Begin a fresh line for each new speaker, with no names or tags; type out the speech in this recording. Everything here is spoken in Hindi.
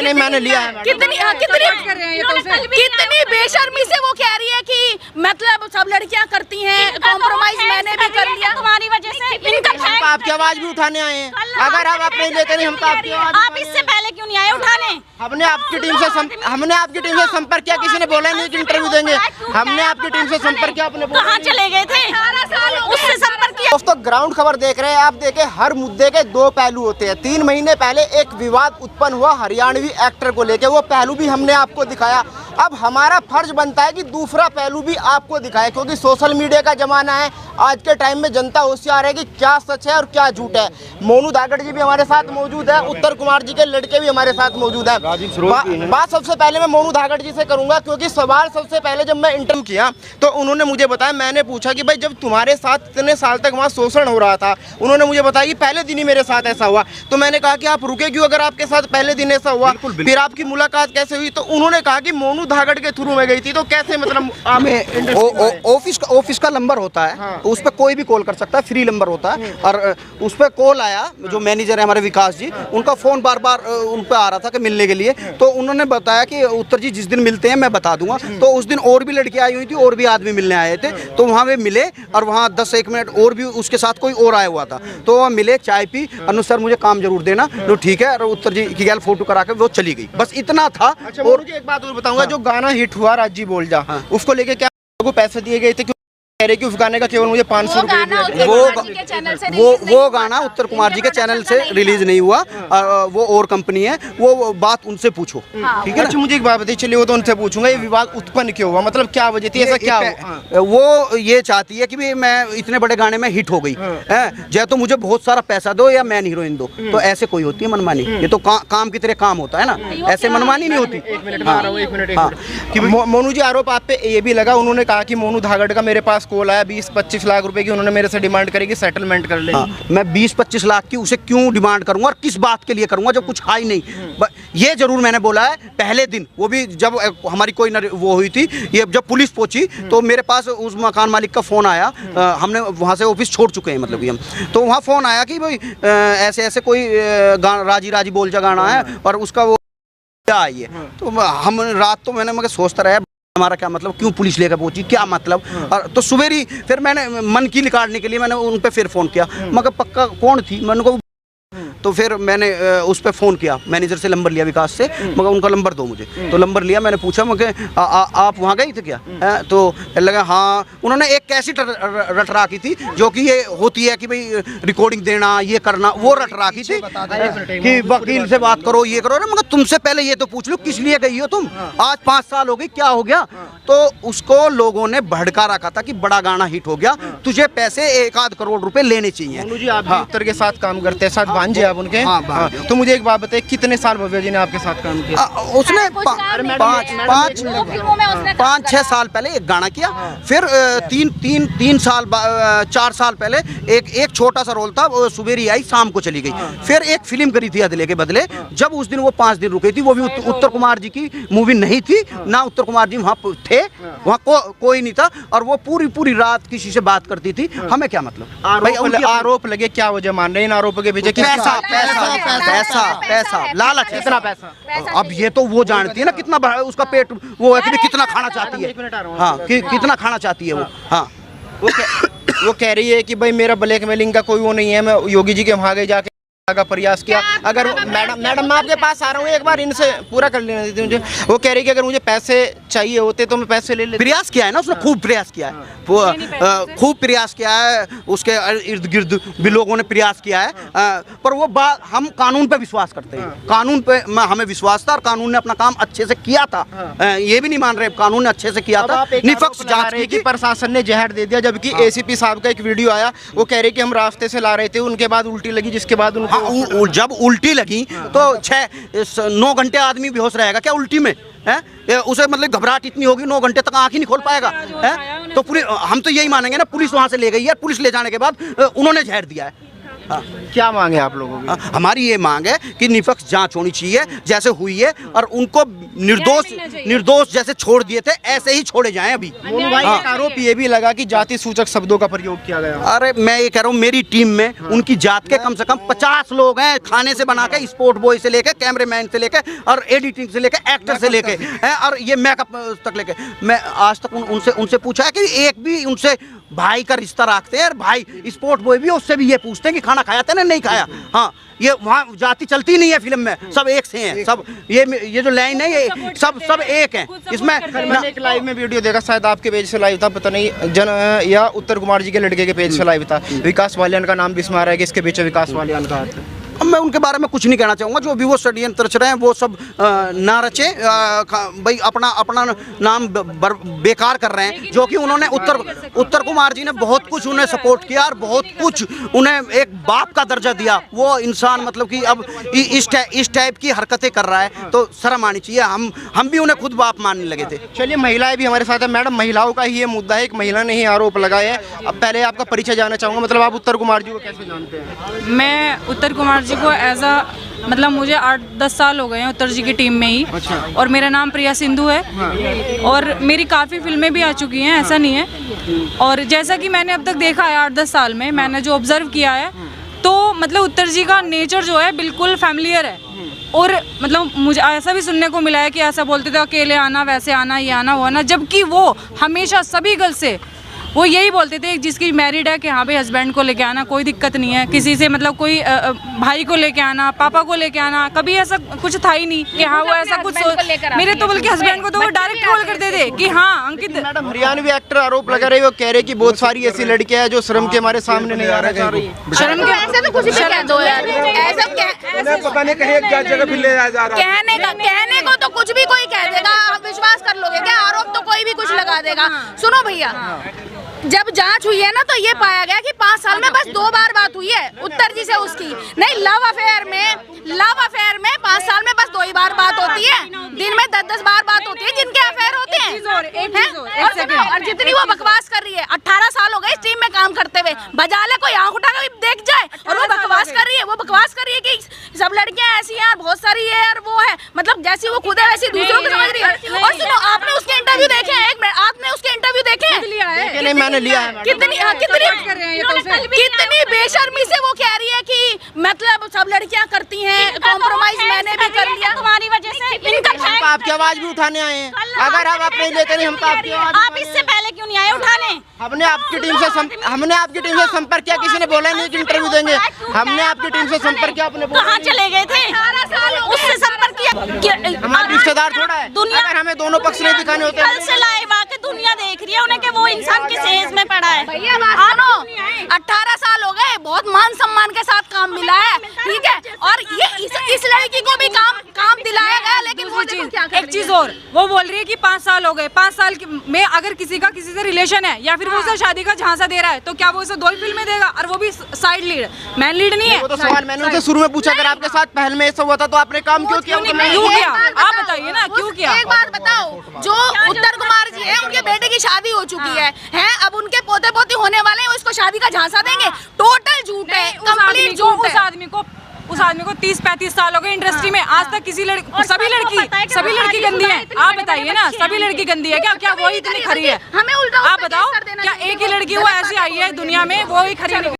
नहीं मैंने लिया है।
कितनी बेशर्मी से वो कह रही है कि मतलब सब लड़कियां करती हैं, कॉम्प्रोमाइज मैंने भी कर लिया तुम्हारी वजह से।
हम तो आपकी आवाज भी उठाने आए हैं, अगर हम अपने लेते नहीं हम तो आपकी आवाज।
आप इससे पहले क्यों नहीं आए उठाने?
हमने आपकी टीम से संपर्क किया, किसी ने बोला नहीं कि इंटरव्यू देंगे। हमने आपकी टीम से संपर्क किया, अपने
कहाँ चले गए थे? उससे संपर्क किया।
दोस्तों ग्राउंड खबर देख रहे हैं आप। देखे हर मुद्दे के दो पहलू होते हैं। 3 महीने पहले एक विवाद उत्पन्न हुआ हरियाणवी एक्टर को लेकर, वो पहलू भी हमने आपको दिखाया। अब हमारा फर्ज बनता है कि दूसरा पहलू भी आपको दिखाए, क्योंकि सोशल मीडिया का जमाना है। आज के टाइम में जनता होशियार है कि क्या सच है और क्या झूठ है। मोनू धागड़ जी भी हमारे साथ मौजूद है, उत्तर कुमार जी के लड़के भी हमारे साथ मौजूद है। बात सबसे पहले मैं मोनू धागड़ जी से करूंगा, क्योंकि सवाल सबसे पहले जब मैं इंटरव्यू किया तो उन्होंने मुझे बताया, मैंने पूछा कि भाई जब तुम्हारे साथ इतने साल तक वहाँ शोषण हो रहा था, उन्होंने मुझे बताया कि पहले दिन ही मेरे साथ ऐसा हुआ। तो मैंने कहा कि आप रुके क्यों अगर आपके साथ पहले दिन ऐसा हुआ? फिर आपकी मुलाकात कैसे हुई? तो उन्होंने कहा कि मोनू धागड़ के थ्रू में गई थी। तो कैसे मतलब
ऑफिस का नंबर होता है, हाँ। तो उस पर कोई भी कॉल कर सकता है, फ्री नंबर होता है। और उस पर कॉल आया, जो मैनेजर है हमारे विकास जी, उनका फोन बार बार उन पर आ रहा था कि मिलने के लिए। तो उन्होंने बताया कि उत्तर जी जिस दिन मिलते हैं मैं बता दूंगा। तो उस दिन और भी लड़कियां आई हुई थी और भी आदमी मिलने आए थे, तो वहाँ वे मिले और वहाँ 10-1 मिनट और भी उसके साथ कोई और आया हुआ था। तो वह मिले, चाय पी, अनु सर मुझे काम जरूर देना, तो ठीक है। और उत्तर जी की गैल फोटो करा के वो चली गई, बस इतना था।
अच्छा, और मुझे एक बात और बताऊंगा, हाँ। जो गाना हिट हुआ राजी बोल जा, हाँ। उसको लेके क्या को पैसे दिए गए थे? कह रहे कि उस गाने का केवल मुझे 500 रुपए।
वो गाना उत्तर कुमार जी के चैनल से रिलीज नहीं हुआ, वो और कंपनी है, वो बात उनसे पूछो, ठीक है।
अच्छा मुझे एक बात बताइए, चलिए वो तो उनसे पूछूंगा, ये विवाद उत्पन्न क्यों हुआ, मतलब क्या वजह थी, ऐसा क्या हुआ?
वो ये चाहती है कि भाई मैं इतने बड़े गाने में हिट हो गई है, चाहे तो मुझे बहुत सारा पैसा दो या मैन हीरोइन दो। तो ऐसे कोई होती है मनमानी? ये तो काम की तरह काम होता है ना, ऐसे मनमानी नहीं होती।
मोनू जी आरोप आप पे ये भी लगा, उन्होंने कहा कि मोनू धागड़ का मेरे पास कॉल आया, 20-25 लाख रुपए की उन्होंने मेरे से डिमांड करी कि सेटलमेंट कर ले।
मैं 20-25 लाख की उसे क्यों डिमांड करूंगा और किस बात के लिए करूंगा जब कुछ है ही नहीं। ये जरूर मैंने बोला है पहले दिन, वो भी जब हमारी कोई वो हुई थी, ये जब पुलिस पहुंची तो मेरे पास उस मकान मालिक का फोन आया। हमने वहां से ऑफिस छोड़ चुके हैं, मतलब कि हम, तो वहाँ फोन आया कि भाई ऐसे ऐसे कोई राजी राजी बोल जा गाना है और उसका वो क्या है। तो हम रात तो मैंने मगर सोचता रहा हमारा क्या मतलब, क्यों पुलिस लेकर पहुंची, क्या मतलब। और तो सुबेरी फिर मैंने मन की निकालने के लिए मैंने उन पे फिर फोन किया, मगर पक्का कौन थी मैंने को। तो फिर मैंने उस पर फ़ोन किया, मैनेजर से नंबर लिया विकास से, मगर उनका नंबर दो मुझे। तो नंबर लिया, मैंने पूछा मगर आप वहाँ गई थे क्या? तो लगा हाँ। उन्होंने एक कैसेट रटरा की थी, जो कि ये होती है कि भाई रिकॉर्डिंग देना, ये करना, वो रटरा की थी कि वकील से बात करो, ये करो। मगर तुमसे पहले ये तो पूछ लो किस लिए गई हो तुम, आज 5 साल हो गई, क्या हो गया? तो उसको लोगों ने भड़का रखा था कि बड़ा गाना हिट हो गया, तुझे पैसे 1-8 करोड़ रुपए लेने चाहिए।
आप उत्तर के साथ काम करते हैं, साथ भांजे आप उनके। हाँ। तो मुझे एक बात बताइए, कितने साल भव्या जी ने आपके साथ काम किया?
उसने 5-6 साल पहले एक गाना किया, फिर 4 साल पहले एक छोटा सा रोल था, वो सुबेरी आई शाम को चली गई। फिर एक फिल्म करी थी अदले के बदले, जब उस दिन वो 5 दिन रुकी थी, वो भी उत्तर कुमार जी की मूवी नहीं थी ना, उत्तर कुमार जी वहाँ थे, वहाँ कोई नहीं था, और वो पूरी रात किसी से बात करती थी। हमें क्या मतलब?
आरोप लगे, क्या वजह मान रहे हैं इन आरोपों के पीछे?
पैसा लालच, कितना पैसा। अब ये तो वो जानती है ना कितना उसका पेट वो है कि कितना खाना चाहती है। हाँ, कितना खाना चाहती है वो। हाँ,
वो कह रही है कि भाई मेरा ब्लैकमेलिंग का कोई वो नहीं है, मैं योगी जी के वहाँ गए जाके का प्रयास किया। अगर मैडम मैं आपके पास आ रहा हूँ, एक बार इनसे पूरा कर लेना दीजिए मुझे। वो कह रही कि अगर मुझे पैसे चाहिए होते तो मैं पैसे ले लेता।
प्रयास किया है ना उसने, खूब प्रयास किया है, खूब प्रयास किया है, उसके इर्द गिर्द भी लोगों ने प्रयास किया है। पर वो बात, हम कानून पे विश्वास करते हैं, कानून पे हमें विश्वास था और कानून ने अपना काम अच्छे से किया था। ये भी नहीं मान रहे, कानून ने अच्छे से किया था, निष्पक्ष जांच की। प्रशासन ने जहर दे दिया, जबकि एसीपी साहब का एक वीडियो आया, वो कह रहे कि हम रास्ते से ला रहे थे, उनके बाद उल्टी लगी, जिसके बाद उनको जब उल्टी लगी तो 6-9 घंटे आदमी बेहोश रहेगा क्या उल्टी में? है उसे मतलब घबराहट इतनी होगी, 9 घंटे तक आंख ही नहीं खोल पाएगा। है तो पूरी हम तो यही मानेंगे ना, पुलिस वहां से ले गई है, पुलिस ले जाने के बाद उन्होंने जहर दिया है। हाँ।
क्या मांग है आप लोगों की?
हमारी ये मांग है कि निष्पक्ष जांच होनी चाहिए जैसे हुई है, और उनको निर्दोष जैसे छोड़ दिए थे ऐसे ही छोड़े जाएं अभी।
मोनू भाई, एक आरोप ये भी लगा कि जाति सूचक शब्दों का प्रयोग किया गया।
अरे मैं ये कह रहा हूँ, मेरी टीम में उनकी जात के कम से कम 50 लोग हैं, खाने से बना के, स्पोर्ट बॉय से लेके, कैमरामैन से लेके, और एडिटिंग से लेके, एक्टर से लेके हैं, और ये मेकअप तक लेके। मैं आज तक उनसे पूछा है कि एक भी उनसे भाई का रिश्ता रखते हैं, और भाई स्पोर्ट बॉय भी उससे भी ये पूछते हैं कि खाना खाया था ना, नहीं खाया। हाँ, ये वहाँ जाति चलती नहीं है फिल्म में, सब एक से हैं, सब ये जो लाइन है ये सब एक है इसमें।
मैंने एक लाइव में वीडियो देखा, शायद आपके पेज से लाइव था, पता नहीं या उत्तर कुमार जी के लड़के के पेज से लाइव था। विकास वालियान का नाम भी इसमें आ रहा है कि इसके पीछे विकास वालियान का हाथ है।
अब मैं उनके बारे में कुछ नहीं कहना चाहूँगा, जो भी वो षड्यंत्र रच रहे हैं वो सब ना रचे, भाई अपना नाम बेकार कर रहे हैं। जो कि उन्होंने उत्तर कुमार जी ने बहुत कुछ उन्हें सपोर्ट किया और बहुत कुछ उन्हें एक बाप का दर्जा दिया। वो इंसान मतलब कि अब इस टाइप की हरकतें कर रहा है तो शर्म आनी चाहिए। हम भी उन्हें खुद बाप मानने लगे थे।
चलिए, महिलाएं भी हमारे साथ है। मैडम, महिलाओं का ही ये मुद्दा है, एक महिला ने ही आरोप लगाया है। अब पहले आपका परिचय जानना चाहूँगा, मतलब आप उत्तर कुमार जी को कैसे जानते हैं?
मैं उत्तर कुमार जी को मतलब मुझे 8-10 साल हो गए हैं उत्तर जी की टीम में ही।
अच्छा।
और मेरा नाम प्रिया सिंधु है। और मेरी काफ़ी फिल्में भी आ चुकी हैं, ऐसा नहीं है। और जैसा कि मैंने अब तक देखा है 8-10 साल में, मैंने जो ऑब्जर्व किया है, तो मतलब उत्तर जी का नेचर जो है बिल्कुल फैमिलियर है। और मतलब मुझे ऐसा भी सुनने को मिला है कि ऐसा बोलते थे अकेले आना, वैसे आना, ये आना, वो आना, जबकि वो हमेशा सभी गर्ल से वो यही बोलते थे, जिसकी मैरिड है कि हाँ भाई हस्बैंड को लेके आना, कोई दिक्कत नहीं है। किसी से मतलब कोई भाई को लेके आना, पापा को लेके आना, कभी ऐसा कुछ था ही नहीं कि हाँ वो ऐसा कुछ मेरे तो बल्कि हस्बैंड को तो वो डायरेक्ट कॉल करते थे कि हाँ अंकित।
मैडम, हरियाणवी एक्टर आरोप लगा रहे, वो कह रहे कि बहुत सारी ऐसी लड़कियां हैं जो शर्म के हमारे सामने नहीं आ रही।
शर्म के
ऐसे तो कुछ भी कह दो यार, ऐसा
पता नहीं कहीं क्या जगह भी ले जा रहा है।
कहने को तो कुछ भी कोई कह देगा, आप विश्वास कर लोगे क्या? आरोप तो कोई भी कुछ लगा देगा। सुनो भैया, जब जांच हुई है ना, तो ये पाया गया कि 5 साल में बस 2 बार बात हुई है उत्तर जी से उसकी। नहीं, लव अफेयर में 5 साल में बस 2 ही बार बात होती है। दिन में 10-10 बार बात होती है जिनके अफेयर होते हैं। और जितनी वो बकवास कर रही है, 18 साल हो गए इस टीम में काम करते हुए, बजा ले कोई आंख उठा के देख जाए, और वो बकवास कर रही है। वो बकवास कर रही है कि सब लड़कियां ऐसी हैं, बहुत सारी है और वो है, मतलब जैसी वो खुद है वैसी दूसरों को समझ रही है। और सुनो, आपने उसके इंटरव्यू देखे हैं? 1 मिनट, आपने उसके इंटरव्यू देखे हैं?
नहीं, मैंने लिया है।
कितनी बेशर्मी से वो कह रही है कि मतलब सब लड़कियां करती हैं, कॉम्प्रोमाइज मैंने भी कर लिया तुम्हारी वजह से।
हम तो आपकी आवाज भी उठाने आए हैं। अगर हम अपने लेते नहीं, हम तो आपकी आवाज।
आप इससे पहले क्यों नहीं आए उठाने?
हमने आपकी टीम से संपर्क किया, किसी ने बोला नहीं कि इंटरव्यू देंगे। हमने आपकी टीम से संपर्क किया, अपने
कहाँ चले गए थे? 18 साल उससे संपर्क किया।
हमारे रिश्तेदार थोड़ा है, अगर हमें दोनों पक्ष नहीं दिखाने होते।
कल से लाइव आके दुनिया देख रही है उन्हें कि वो इंसान किस एज में पड़ा है। भैया बात 18 साल हो गए, बहुत मान सम्मान के साथ काम मिला है, ठीक है। और ये इस लड़की को भी काम दिलाया गया, लेकिन वो
एक चीज और वो बोल रही है कि 5 साल हो गए। 5 साल में अगर किसी का किसी से रिलेशन है या फिर वो उसे शादी का झांसा दे रहा है, तो क्या वो उसे 2 ही फिल्में देगा, और वो भी साइड लीड, मैन लीड नहीं है?
वो तो सवाल मैंने उनसे शुरू में पूछा, अगर आपके साथ पहल में ऐसा हुआ था तो आपने काम क्यों किया?
क्यों किया? आप बताइए ना, क्यों किया?
एक बात बताओ, जो उत्तर कुमार जी है, उनके बेटे की शादी हो चुकी है, अब उनके पोते पोती होने वाले हैं, उसको शादी का झांसा देंगे? टोटल झूठ है, कंप्लीट झूठ है।
उस आदमी को 30-35 साल हो गए इंडस्ट्री में, आज तक किसी सभी लड़की गंदी है। आप बताइए ना, सभी लड़की गंदी है क्या वो ही इतनी खरी है?
हमें उल्टा
आप बताओ, क्या एक ही लड़की वो ऐसी आई है दुनिया में, वो ही खरी?